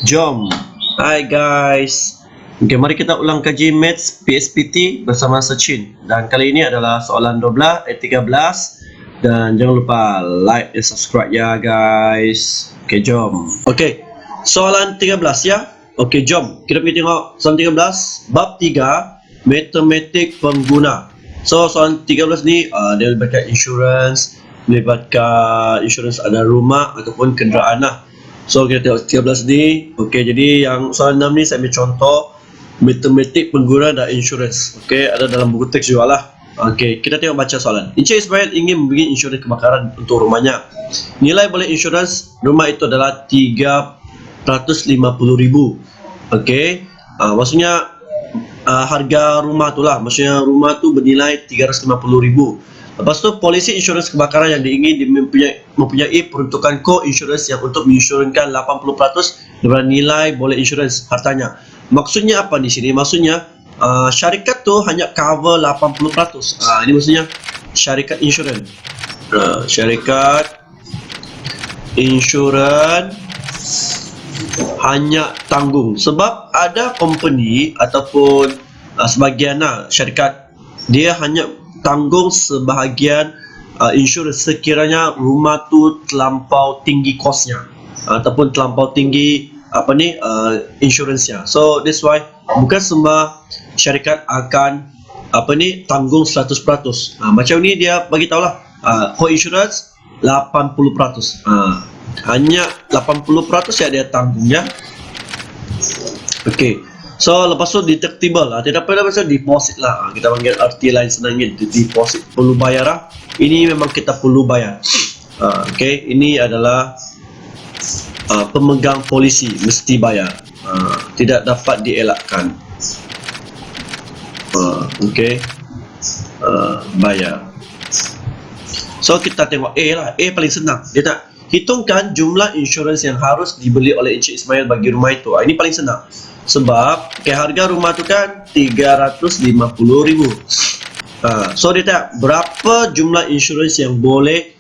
Jom. Hai guys. Okay, mari kita ulang kaji Maths PSPT bersama Sechin. Dan kali ini adalah soalan 12 ayat 13. Dan jangan lupa like dan subscribe ya guys. Okay, jom. Okay, soalan 13 ya. Okay, jom. Kita pergi tengok soalan 13 bab 3 matematik pengguna. So soalan 13 ni dia melibatkan insurans, melibatkan insurans ada rumah ataupun kenderaan lah. So kita tengok 13 ni. Okey, jadi yang soalan 6 ni saya ambil contoh matematik pengguna dan insurans. Okey, ada dalam buku teks juga lah. Okey, kita tengok baca soalan. Encik Ismail ingin membeli insurans kebakaran untuk rumahnya. Nilai boleh insurans rumah itu adalah 350,000. Okey, maksudnya harga rumah tu lah. Maksudnya rumah tu bernilai 350,000. Lepas tu polisi insurans kebakaran yang diingin mempunyai peruntukan co-insurans yang untuk menginsurans 80% daripada nilai boleh insurans hartanya. Maksudnya apa di sini? Maksudnya syarikat tu hanya cover 80%. Ini maksudnya syarikat insurans. Syarikat insurans hanya tanggung sebab ada company ataupun sebahagian syarikat dia hanya tanggung sebahagian insurans sekiranya rumah tu terlampau tinggi kosnya ataupun terlampau tinggi insuransnya. So that's why bukan semua syarikat akan tanggung 100%. Macam ni dia bagi tahulah co-insurance 80%. Hanya 80% yang dia tanggung ya. Okey. So lepas tu deductible lah. Tidak apa macam deposit lah. Kita panggil arti lain senangnya deposit, perlu bayar lah. Ini memang kita perlu bayar. Okey, ini adalah pemegang polisi mesti bayar. Tidak dapat dielakkan. Okey. Bayar. So kita tengok A lah. A paling senang. Dia tak hitungkan jumlah insurans yang harus dibeli oleh Encik Ismail bagi rumah itu. Ini paling senang. Sebab harga rumah tu kan 350,000. So dia tak berapa jumlah insurans yang boleh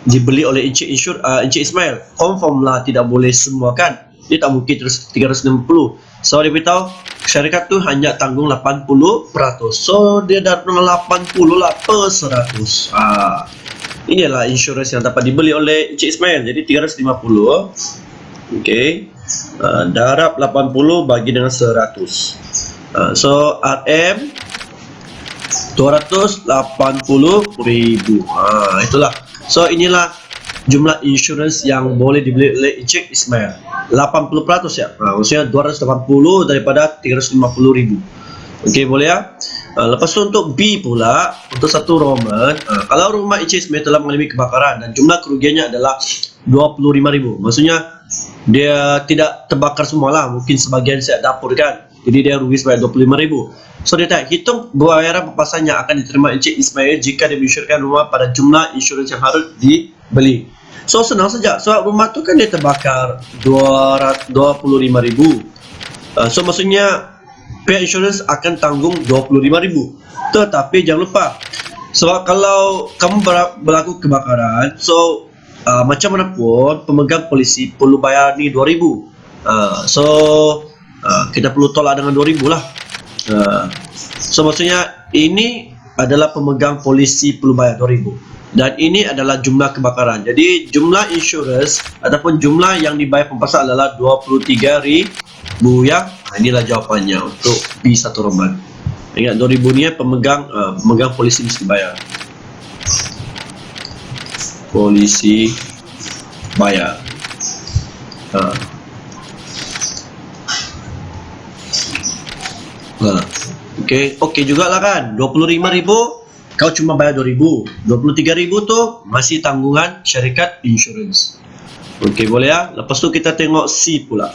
dibeli oleh Encik Ismail. Confirm lah tidak boleh semua kan. Dia tak mungkin terus 360. So dia beritahu syarikat tu hanya tanggung 80%. So dia dah 80 lah per 100. Inilah insurans yang dapat dibeli oleh Encik Ismail. Jadi 350. Okey. Darab 80 bagi dengan 100. So RM 280,000. Itulah. So inilah jumlah insurans yang boleh dibeli oleh Encik Ismail. 80% ya. Maksudnya 280 daripada 350,000. Okey, boleh ya. Lepas tu untuk B pula, untuk satu Roman, kalau rumah Encik Ismail telah mengalami kebakaran dan jumlah kerugiannya adalah 25,000. Maksudnya dia tidak terbakar semualah, mungkin sebagian siap dapur kan. Jadi dia rugi sebanyak 25,000. So dia tak hitung bayaran papasan yang akan diterima Encik Ismail jika dia menginsurkan rumah pada jumlah insurans yang harus dibeli. So senang saja. Sebab rumah tu kan dia terbakar 25,000. So maksudnya pihak insurans akan tanggung 25,000. Tetapi jangan lupa, sebab kalau kamu berlaku kebakaran, so macam mana pun pemegang polisi perlu bayar ni 2,000. So kita perlu tolak dengan 2,000 lah. So maksudnya ini adalah pemegang polisi perlu bayar 2,000. Dan ini adalah jumlah kebakaran. Jadi jumlah insurans ataupun jumlah yang dibayar pempasang adalah 23,000 ya. Inilah jawapannya untuk B1 Roman. Ingat 2,000 ni pemegang polisi mesti bayar. Polisi bayar. Okey jugalah kan. 25,000 kau cuma bayar 2,000. 23,000 tu masih tanggungan syarikat insurans. Okey, boleh ya. Lepas tu kita tengok C pula.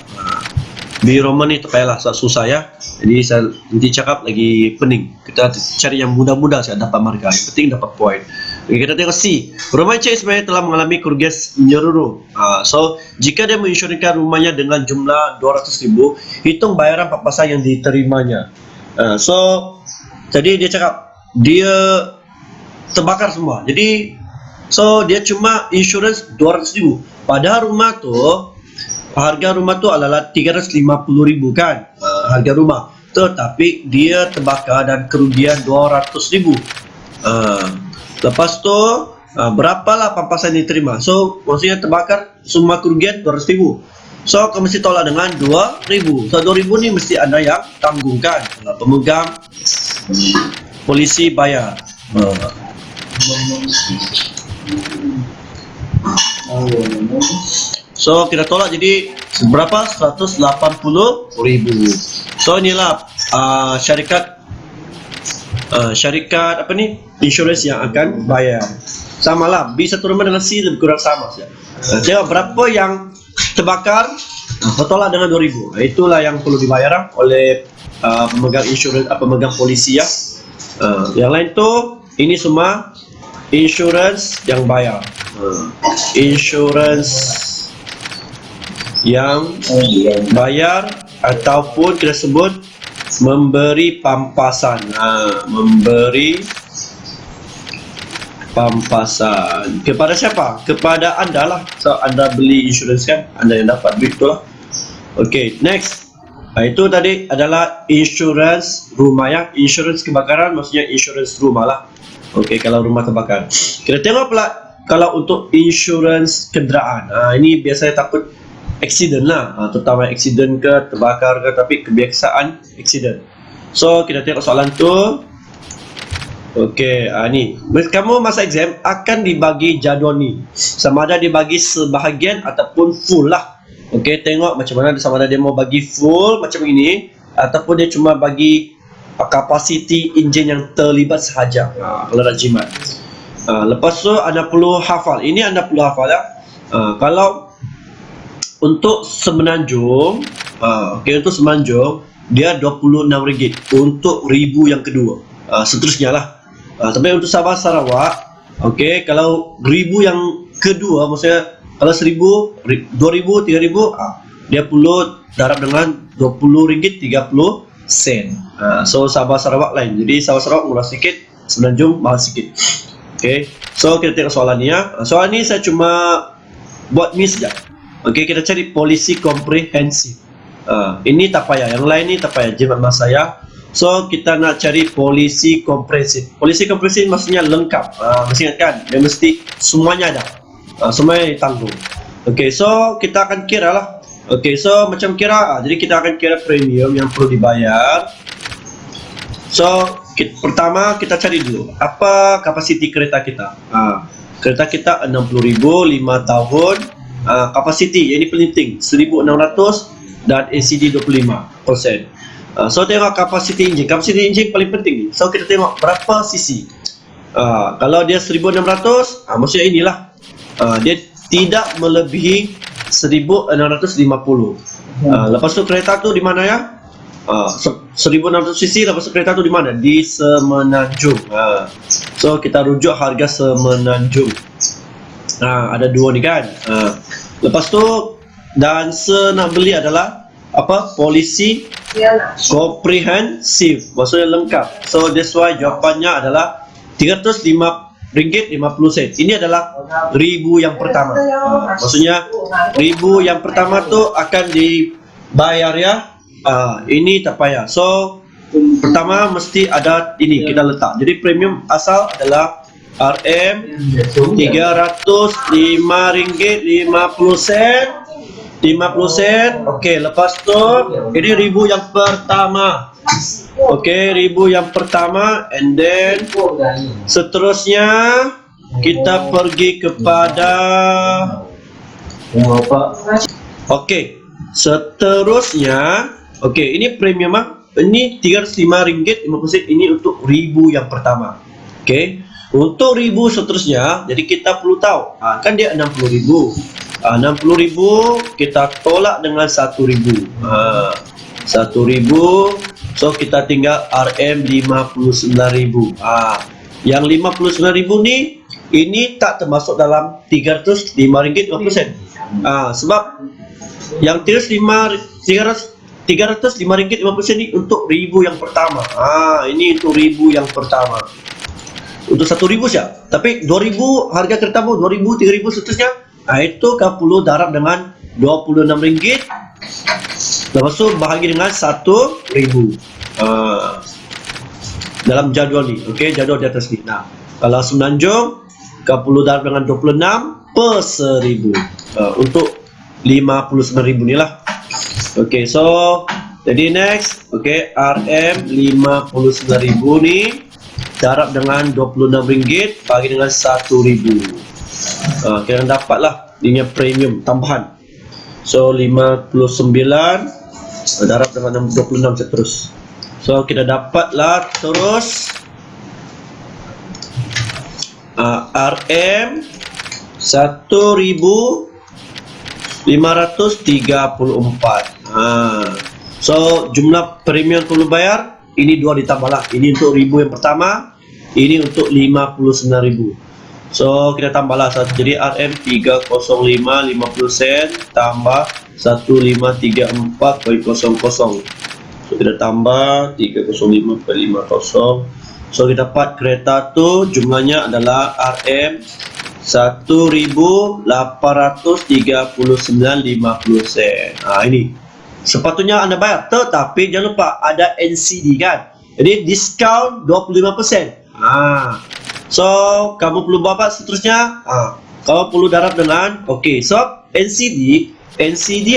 B Roman ni tak payahlah, susah ya. Jadi saya nanti cakap lagi pening. Kita cari yang mudah-mudah saya dapat markah. Yang penting dapat point. Okey, kita tengok C. Rumah Encik Ismail telah mengalami kerugian menyeluruh. So jika dia menginsurkan rumahnya dengan jumlah 200,000, hitung bayaran papasan yang diterimanya. So jadi dia cakap dia terbakar semua. Jadi so dia cuma insurans 200,000. Padahal rumah tu harga rumah tu adalah 350,000 kan, harga rumah. Tetapi dia terbakar dan kerugian 200,000. Lepas tu berapalah pampasan yang diterima? So maksudnya terbakar semua kerugian 200,000. So kau mesti tolak dengan 2,000. So 2,000 ni mesti anda yang tanggungkan. Pemegang polisi bayar. So kita tolak jadi berapa? 180,000. So inilah syarikat apa ni, insurans yang akan bayar. Samalah B satu rumah dengan C lebih kurang sama saja. Tengok berapa yang terbakar, tolak dengan 2,000. Itulah yang perlu dibayar oleh pemegang insurans, pemegang polisi ya. Yang lain tu ini semua insurans yang bayar. Insurans yang bayar ataupun kita sebut memberi pampasan. Memberi pampasan kepada siapa? Kepada anda lah. So anda beli insurans kan, anda yang dapat duit tu lah. Okay, next. Itu tadi adalah insurans rumah ya. Insurans kebakaran maksudnya insurans rumah lah. Okay, kalau rumah terbakar. Kita tengok pula kalau untuk insurans kenderaan. Ini biasanya takut accident lah, terutama accident ke, terbakar ke, tapi kebiasaan accident. So kita tengok soalan tu. Okey, ni kamu masa exam akan dibagi jadual ni, sama ada dibagi sebahagian ataupun full lah. Okey, tengok macam mana, sama ada dia mau bagi full macam ini ataupun dia cuma bagi kapasiti enjin yang terlibat sahaja. Kalau nak jimat. Lepas tu anda perlu hafal. Ini anda perlu hafal ya. Kalau untuk Semenanjung, okey, untuk Semenanjung dia RM26 untuk 1,000 yang kedua. Seterusnya lah. Tapi untuk Sabah Sarawak, okey, kalau 1,000 yang kedua, maksudnya kalau 1,000, 2,000, 3,000, dia perlu darab dengan RM20.30. So Sabah Sarawak lain. Jadi Sabah Sarawak murah sikit, Semenanjung mahal sikit. Okey, so kita tengok soalan ni ya. Soalan ni saya cuma buat miss saja. Okey, kita cari polisi komprehensif. Ini tak payah, yang lain ni tak payah, jimat masa saya. So kita nak cari polisi komprehensif. Polisi komprehensif maksudnya lengkap. Mesti ingat kan, dia mesti semuanya ada. Semuanya ditanggung. Okey, so kita akan kira lah. Okey, so macam kira, jadi kita akan kira premium yang perlu dibayar. So pertama kita cari dulu apa kapasiti kereta kita. Kereta kita 60,000, 5 tahun. Kapasiti, ini penting, 1,600 dan ACD 25%. So tengok kapasiti enjin. Kapasiti enjin paling penting ni. So kita tengok berapa cc. Kalau dia 1,600, maksudnya inilah. Dia tidak melebihi 1,650. Lepas tu kereta tu di mana ya? 1,600 cc. Lepas tu kereta tu di mana? Di Semenanjung. So kita rujuk harga Semenanjung. Ada dua ni kan. Lepas tu dan nak beli adalah apa? Polisi komprehensif, maksudnya lengkap. So that's why jawapannya adalah RM305.50. Ini adalah 1,000 yang pertama. Maksudnya 1,000 yang pertama tu akan dibayar ya. Ini tak payah. So pertama mesti ada ini kita letak. Jadi premium asal adalah RM305.50. 50 sen. Okey, lepas tu ini 1,000 yang pertama. Okey, 1,000 yang pertama, and then seterusnya kita pergi kepada okey, seterusnya okey, ini premium ini RM305.50. Ini untuk 1,000 yang pertama. Okey, untuk 1,000 seterusnya, jadi kita perlu tahu kan dia 60,000. 60,000 kita tolak dengan 1,000. 1,000. So kita tinggal RM59,000. Yang 59,000 ni ini tak termasuk dalam RM305.50. Sebab yang RM305.50 ni untuk 1,000 yang pertama. Ini untuk 1,000 yang pertama. Untuk 1,000 saja. Tapi 2,000 harga keretamu, 2,000, 3,000 seterusnya. Itu kau perlu darab dengan RM26. Lepas tu bahagi dengan 1.000 dalam jadual ni. Okey, jadual di atas ni. Nah, kalau Semenanjung 10 darab dengan 26 per 1000 untuk 59.000 ni lah. Okey, so jadi next, okey, RM59.000 ni darab dengan RM26 bagi dengan 1.000. Kita dapatlah linia premium tambahan. So 59 darab dengan 26 seterus. So kita dapatlah terus RM 1.534. So jumlah premium perlu bayar ini 2 ditambahlah. Ini untuk 1.000 yang pertama, ini untuk 59.000. So kita tambahlah satu, jadi RM 305.50 sen tambah 1534.00. So kita tambah 305.50. So kita dapat kereta tu jumlahnya adalah RM 1.839.50 sen. Ini sepatutnya anda bayar, tetapi jangan lupa ada NCD kan. Jadi diskaun 25%. So kamu perlu buat apa seterusnya? Kamu perlu darab dengan so NCD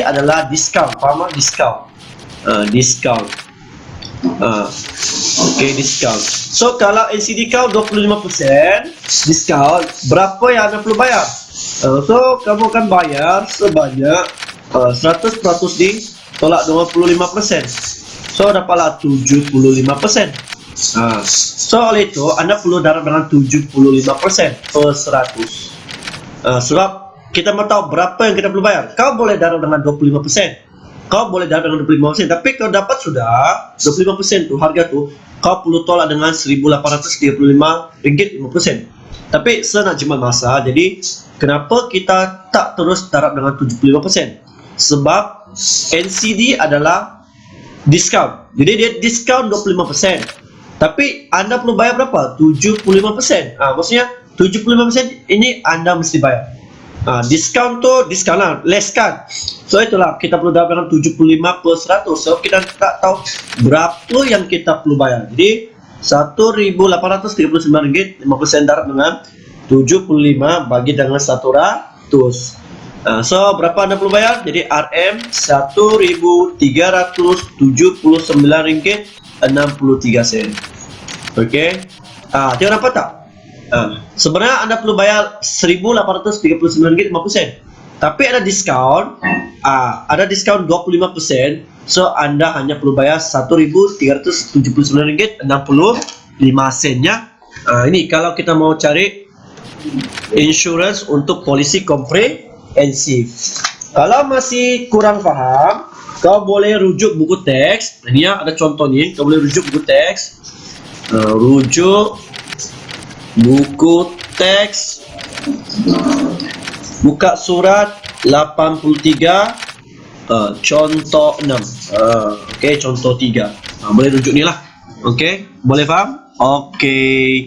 adalah diskaun. Faham tak? Diskaun. Diskaun. Diskaun. So kalau NCD kau 25% diskaun, berapa yang anda perlu bayar? So kamu akan bayar sebanyak 100% ditolak 25%. So dapatlah 75%. So oleh itu anda perlu darab dengan 75% per 100. Sebab kita mau tahu berapa yang kita perlu bayar. Kau boleh darab dengan 25%, kau boleh darab dengan 25%, tapi kau dapat sudah 25% tu harga tu, kau perlu tolak dengan RM1.835.50. Tapi saya nak jimat masa, jadi kenapa kita tak terus darab dengan 75%? Sebab NCD adalah diskaun, jadi dia diskaun 25%. Tapi anda perlu bayar berapa? 75%. Maksudnya 75% ini anda mesti bayar. Diskaun tu diskaun lah, less kan. So itulah kita perlu darab dengan 75 per 100. So kita tak tahu berapa yang kita perlu bayar. Jadi RM1.839.50 darab dengan 75 bagi dengan 100. So berapa anda perlu bayar? Jadi RM RM1.379.63. Okey. Tengok dapat tak? Sebenarnya anda perlu bayar RM1.839.50. Tapi ada diskaun. Ada diskaun 25%. So anda hanya perlu bayar RM1.379.65 ya. Ini kalau kita mau cari insurance untuk polisi komprehensif. Kalau masih kurang faham, kau boleh rujuk buku teks. Ini ya, ada contoh ni. Kau boleh rujuk buku teks. Rujuk buku teks, buka surat 83, contoh 6. Okey, contoh 3. Boleh rujuk ni lah. Okey, boleh faham? Okey.